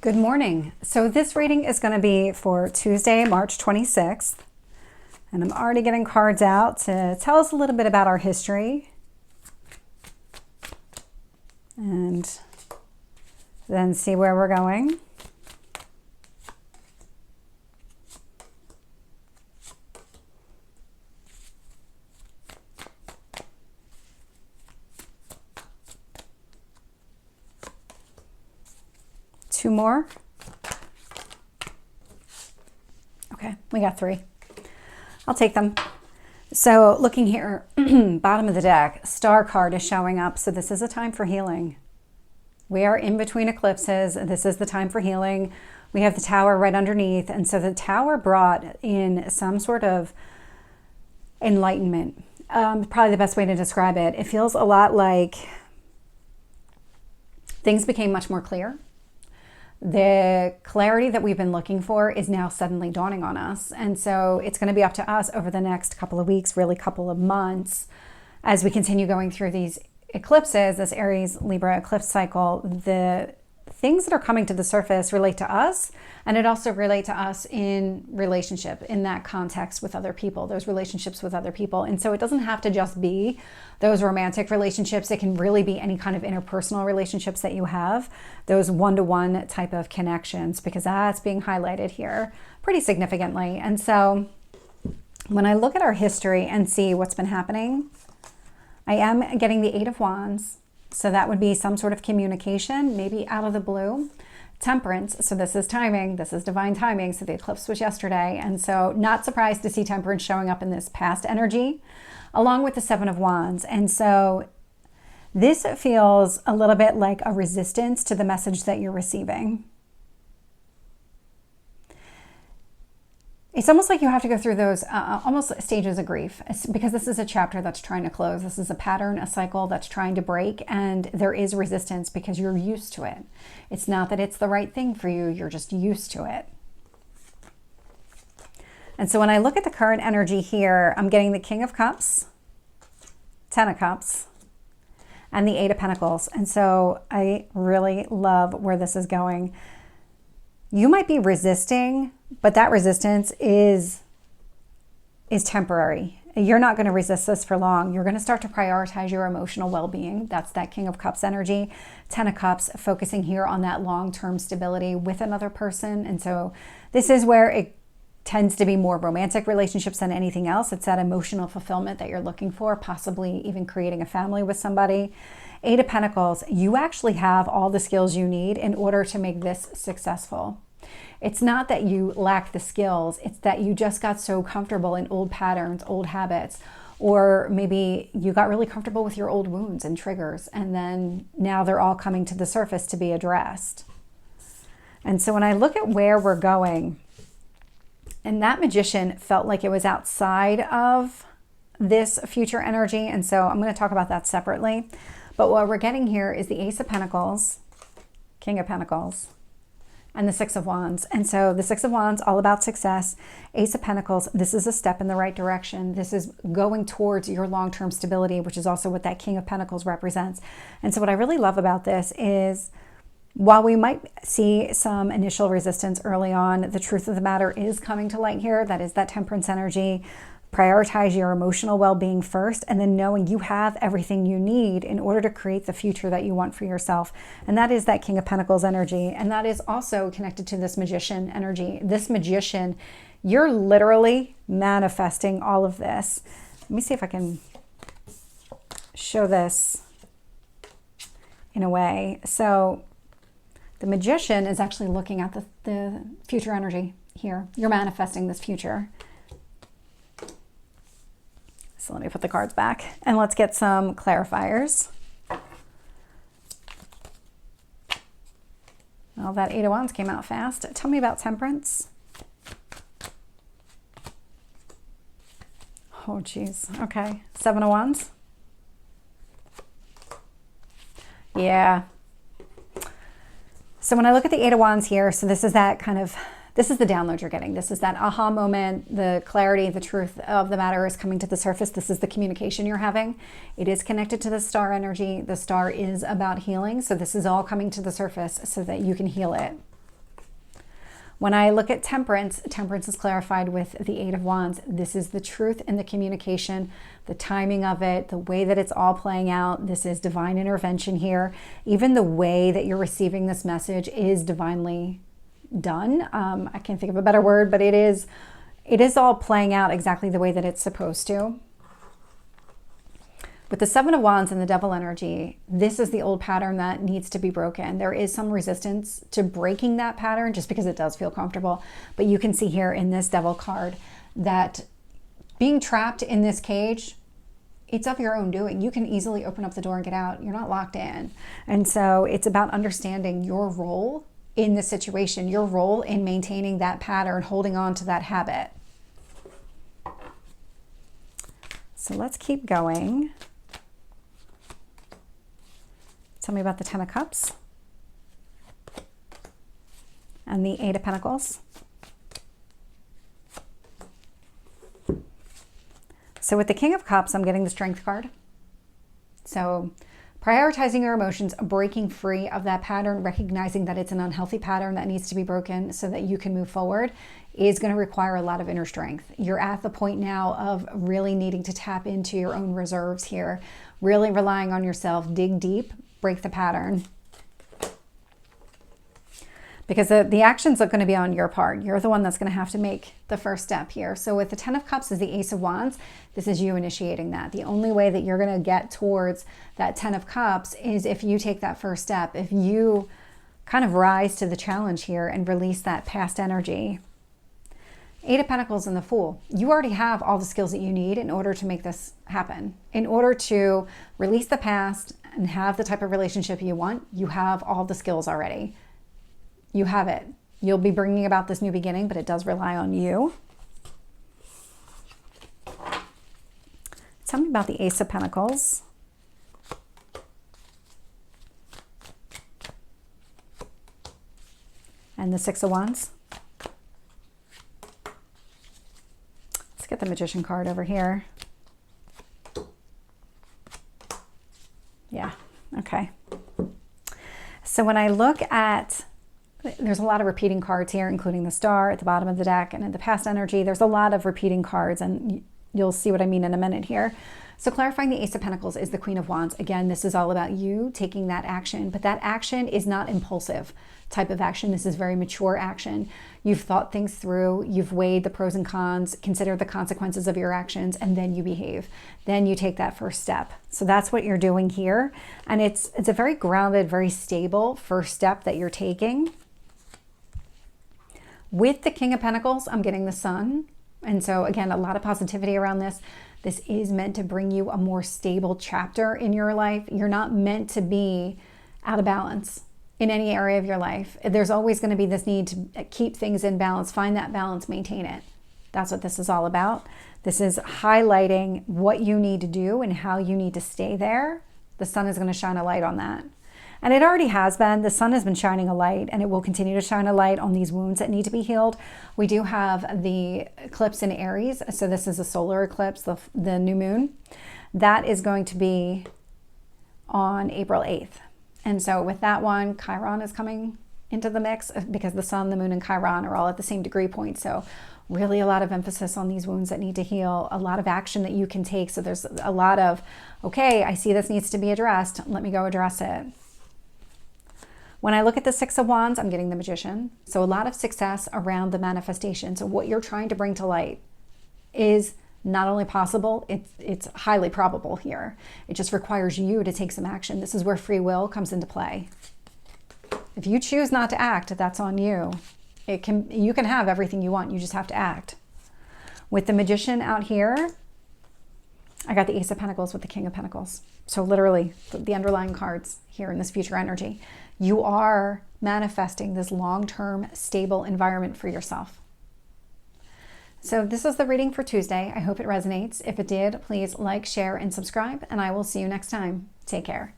Good morning. So this reading is going to be for Tuesday, March 26th. And I'm already getting cards out to tell us a little bit about our history. And then see where we're going. Two more. Okay, we got three. I'll take them. So looking here, bottom of the deck, Star card is showing up. So this is a time for healing. We are in between eclipses. This is the time for healing. We have the Tower right underneath. And so the Tower brought in some sort of enlightenment. Probably the best way to describe it. It feels a lot like things became much more clear. The clarity that we've been looking for is now suddenly dawning on us. And so it's going to be up to us over the next couple of weeks, really couple of months, as we continue going through these eclipses, this Aries Libra eclipse cycle. The things that are coming to the surface relate to us, and it also relate to us in relationship, in that context with other people, those relationships with other people. And so it doesn't have to just be those romantic relationships. It can really be any kind of interpersonal relationships that you have, those one-to-one type of connections, because that's being highlighted here pretty significantly. And so when I look at our history and see what's been happening, I am getting the Eight of Wands. So that would be some sort of communication, maybe out of the blue. Temperance, so this is timing, this is divine timing. So the eclipse was yesterday. And so not surprised to see Temperance showing up in this past energy, along with the Seven of Wands. And so this feels a little bit like a resistance to the message that you're receiving. It's almost like you have to go through those almost stages of grief, because this is a chapter that's trying to close. This is a pattern, a cycle that's trying to break, and there is resistance because you're used to it. It's not that it's the right thing for you, you're just used to it. And so when I look at the current energy here, I'm getting the King of Cups, Ten of Cups, and the Eight of Pentacles. And so I really love where this is going. You might be resisting, but that resistance is temporary. You're not going to resist this for long. You're going to start to prioritize your emotional well-being. That's that King of Cups energy. Ten of Cups, focusing here on that long-term stability with another person. And so this is where it tends to be more romantic relationships than anything else. It's that emotional fulfillment that you're looking for, possibly even creating a family with somebody. Eight of Pentacles, you actually have all the skills you need in order to make this successful. It's not that you lack the skills, it's that you just got so comfortable in old patterns, old habits, or maybe you got really comfortable with your old wounds and triggers, and then now they're all coming to the surface to be addressed. And so when I look at where we're going, and that Magician felt like it was outside of this future energy, and so I'm going to talk about that separately. But what we're getting here is the Ace of Pentacles, King of Pentacles, and the Six of Wands. And so the Six of Wands, all about success. Ace of Pentacles, this is a step in the right direction. This is going towards your long-term stability, which is also what that King of Pentacles represents. And so what I really love about this is, while we might see some initial resistance early on, the truth of the matter is coming to light here. That is that Temperance energy. Prioritize your emotional well-being first, and then knowing you have everything you need in order to create the future that you want for yourself. And that is that King of Pentacles energy. And that is also connected to this Magician energy. This Magician, you're literally manifesting all of this. Let me see if I can show this in a way. So the Magician is actually looking at the future energy here. You're manifesting this future. So let me put the cards back and let's get some clarifiers. Well, that Eight of Wands came out fast. Tell me about Temperance. Oh, geez. Okay. Seven of Wands. Yeah. So when I look at the Eight of Wands here, so this is that kind of This is the download you're getting. This is that aha moment, the clarity, the truth of the matter is coming to the surface. This is the communication you're having. It is connected to the star energy. The star is about healing. So this is all coming to the surface so that you can heal it. When I look at Temperance, Temperance is clarified with the Eight of Wands. This is the truth in the communication, the timing of it, the way that it's all playing out. This is divine intervention here. Even the way that you're receiving this message is divinely done. I can't think of a better word, but it is all playing out exactly the way that it's supposed to. With the Seven of Wands and the Devil energy, this is the old pattern that needs to be broken. There is some resistance to breaking that pattern just because it does feel comfortable. But you can see here in this Devil card that being trapped in this cage, it's of your own doing. You can easily open up the door and get out. You're not locked in. And so it's about understanding your role in the situation, your role in maintaining that pattern, holding on to that habit. So let's keep going. Tell me about the Ten of Cups and the Eight of Pentacles. So with the King of Cups, I'm getting the Strength card. So prioritizing your emotions, breaking free of that pattern, recognizing that it's an unhealthy pattern that needs to be broken so that you can move forward is going to require a lot of inner strength. You're at the point now of really needing to tap into your own reserves here, really relying on yourself, dig deep, break the pattern. Because the actions are going to be on your part. You're the one that's going to have to make the first step here. So with the Ten of Cups is the Ace of Wands. This is you initiating that. The only way that you're going to get towards that Ten of Cups is if you take that first step. If you kind of rise to the challenge here and release that past energy. Eight of Pentacles and the Fool. You already have all the skills that you need in order to make this happen. In order to release the past and have the type of relationship you want, you have all the skills already. You have it. You'll be bringing about this new beginning, but it does rely on you. Tell me about the Ace of Pentacles. And the Six of Wands. Let's get the Magician card over here. Yeah, okay. So when I look at, there's a lot of repeating cards here, including the Star at the bottom of the deck, and in the past energy, there's a lot of repeating cards, and you'll see what I mean in a minute here. So clarifying the Ace of Pentacles is the Queen of Wands. Again, this is all about you taking that action, but that action is not impulsive type of action. This is very mature action. You've thought things through, you've weighed the pros and cons, considered the consequences of your actions, and then you behave. Then you take that first step. So that's what you're doing here. And it's a very grounded, very stable first step that you're taking. With the King of Pentacles, I'm getting the Sun. And so again, a lot of positivity around this. This is meant to bring you a more stable chapter in your life. You're not meant to be out of balance in any area of your life. There's always going to be this need to keep things in balance, find that balance, maintain it. That's what this is all about. This is highlighting what you need to do and how you need to stay there. The Sun is going to shine a light on that. And it already has been. The Sun has been shining a light, and it will continue to shine a light on these wounds that need to be healed. We do have the eclipse in Aries. So this is a solar eclipse, the new moon. That is going to be on April 8th. And so with that one, Chiron is coming into the mix because the Sun, the Moon, and Chiron are all at the same degree point. So really a lot of emphasis on these wounds that need to heal, a lot of action that you can take. So there's a lot of, okay, I see this needs to be addressed. Let me go address it. When I look at the Six of Wands, I'm getting the Magician. So a lot of success around the manifestation. So what you're trying to bring to light is not only possible, it's highly probable here. It just requires you to take some action. This is where free will comes into play. If you choose not to act, that's on you. You can have everything you want. You just have to act. With the Magician out here, I got the Ace of Pentacles with the King of Pentacles. So literally the underlying cards here in this future energy. You are manifesting this long-term stable environment for yourself. So this is the reading for Tuesday. I hope it resonates. If it did, please like, share, and subscribe, and I will see you next time. Take care.